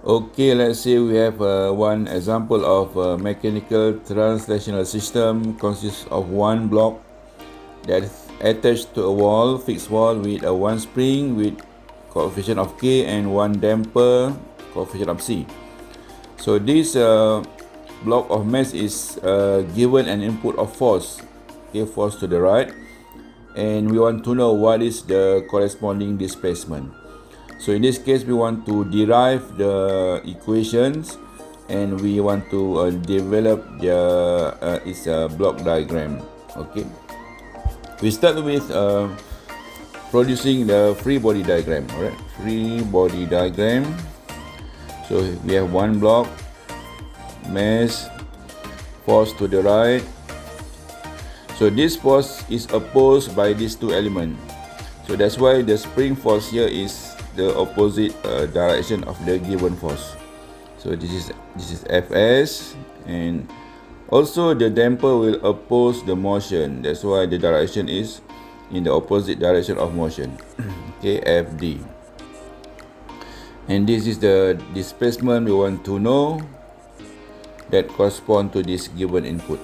Okay, let's say we have one example of a mechanical translational system consists of one block that is attached to a wall, fixed wall with a one spring with coefficient of K and one damper coefficient of C. So this block of mass is given an input of force, force to the right, and we want to know what is the corresponding displacement. So in this case, we want to derive the equations and we want to develop its block diagram. Okay, we start with producing the free body diagram. Alright, free body diagram. So we have one block, mass, force to the right. So this force is opposed by these two elements. So that's why the spring force here is the opposite direction of the given force. So this is Fs, and also the damper will oppose the motion. That's why the direction is in the opposite direction of motion. Okay, Fd. And this is the displacement we want to know that correspond to this given input.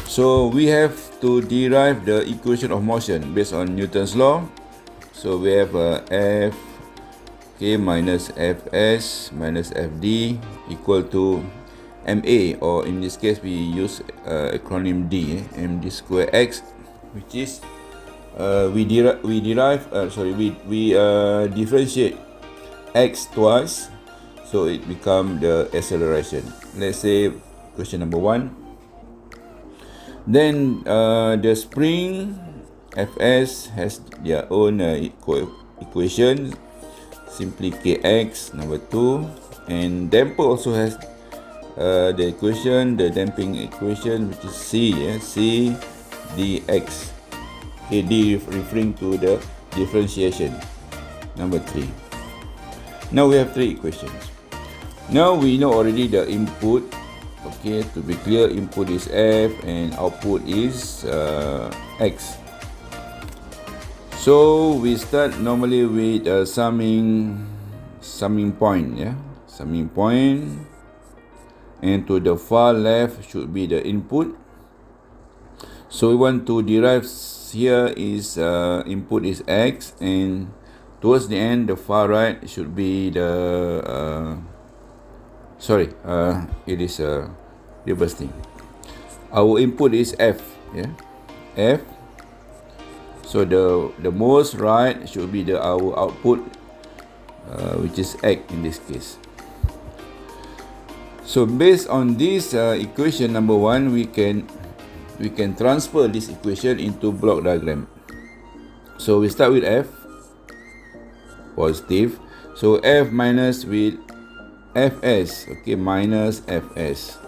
So we have to derive the equation of motion based on Newton's law. So we have F K minus Fs minus Fd equal to ma, or in this case we use acronym D, md square x, which is we differentiate x twice, so it become the acceleration. Let's say question number 1. Then the spring Fs has their own equation, simply Kx, number 2, and damper also has the equation, the damping equation, which is C, C dx. Okay, D referring to the differentiation, number 3. Now we have 3 equations. Now we know already the input. Okay, to be clear, input is F and output is X. So we start normally with a summing point, summing point, and to the far left should be the input. So we want to derive here is input is X, and towards the end, the far right should be the it is a reverse thing. Our input is F, F. So the most right should be our output, which is X in this case. So based on this equation number 1, we can transfer this equation into block diagram. So we start with F, positive. So F minus with Fs, okay, minus Fs.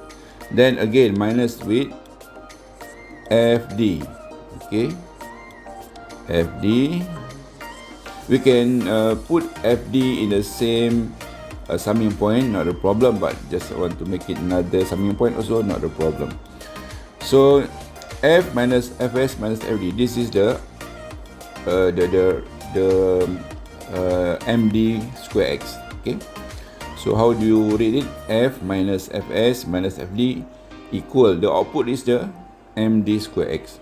Then again minus with Fd, okay, Fd. We can put Fd in the same summing point, not a problem, but just want to make it another summing point also, not a problem. So F minus Fs minus Fd, this is the md square x. Okay, so how do you read it? F minus Fs minus Fd equal, the output is the md square x.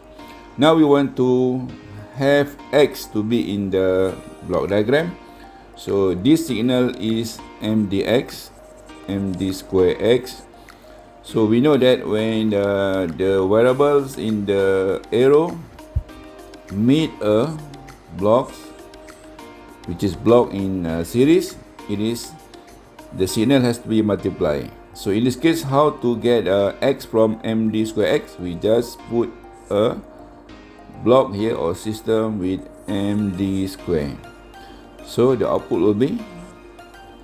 Now we want to have x to be in the block diagram. So this signal is mdx, md square x. So we know that when the variables in the arrow meet a block, which is block in series, the signal has to be multiplied. So in this case, how to get x from md square x? We just put a block here or system with md square. So the output will be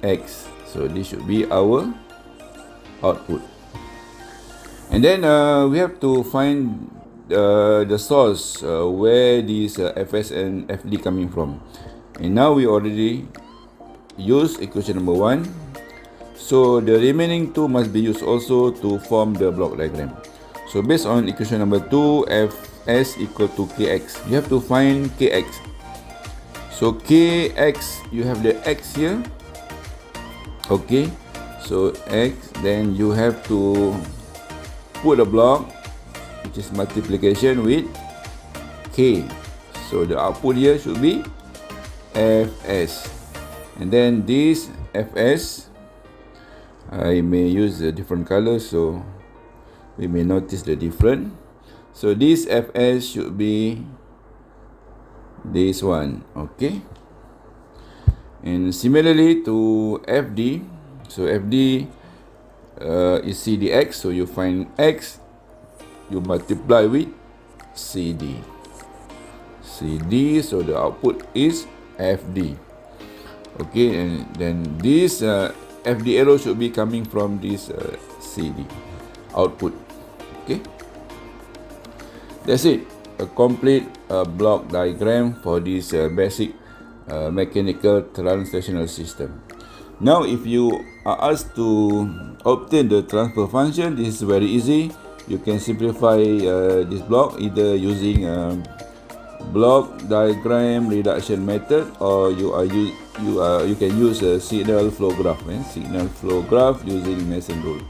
x. So this should be our output. And then we have to find the source where these Fs and Fd coming from. And now we already use equation number 1. So the remaining 2 must be used also to form the block diagram. So based on equation number 2, Fs equal to Kx. You have to find Kx. So Kx, you have the x here. Okay, so x, then you have to put a block which is multiplication with k. So the output here should be fs, and then this fs, I may use a different color so we may notice the difference. So this fs should be this one. Okay, and similarly to fd, so fd is cdx, so you find x, you multiply with cd, so the output is fd. Okay, and then this fd arrow should be coming from this cd output. Okay, that's it, a complete block diagram for this basic mechanical translational system. Now if you are asked to obtain the transfer function, this is very easy. You can simplify this block either using block diagram reduction method, or you can use a signal flow graph, signal flow graph using Mason rule.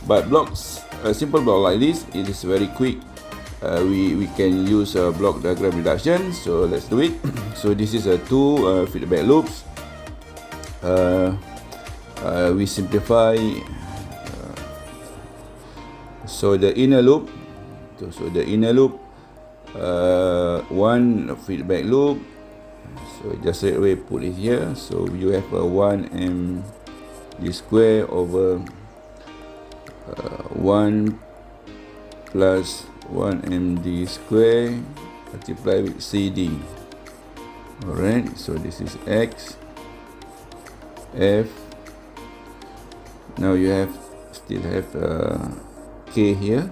But blocks, a simple block like this, it is very quick. We can use a block diagram reduction, so let's do it. So this is a two feedback loops. We simplify, so the inner loop, one feedback loop, so just straight away put it here. So you have a 1 md square over 1 plus 1 md square multiplied with cd. Alright, so this is x, f. Now you still have k here.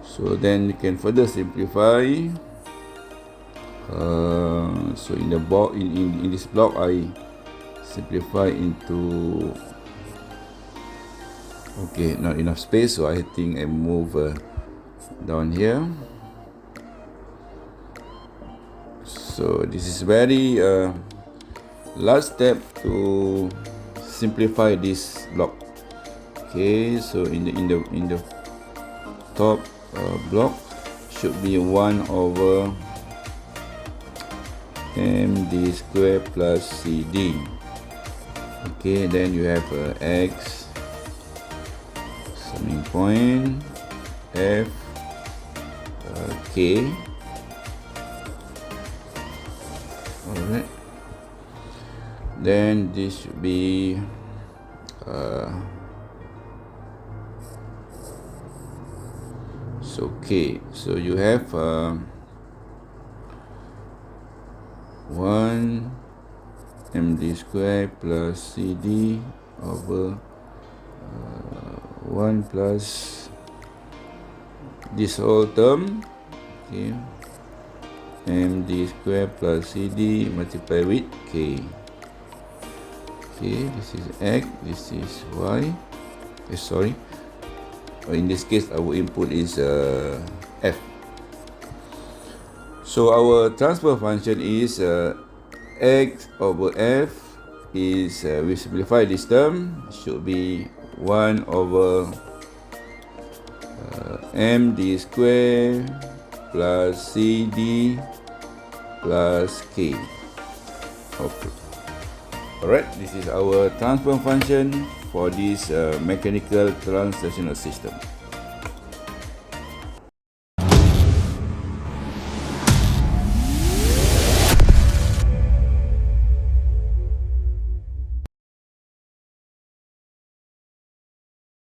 So then you can further simplify. So in the block, in this block, I simplify into, okay, not enough space, so I think I move down here. So this is very last step to simplify this block. Okay, so in the top block should be 1 over md square plus cd. Okay, then you have x, summing point, f, k. Alright, then this should be so k. So you have 1 md square plus cd over 1 plus this whole term, okay, md square plus cd multiplied with k. Okay, this is x, this is y. Sorry, in this case our input is f. So our transfer function is x over f is, we simplify this term, should be 1 over md square plus cd plus k. Okay. Alright, this is our transfer function for this mechanical translational system.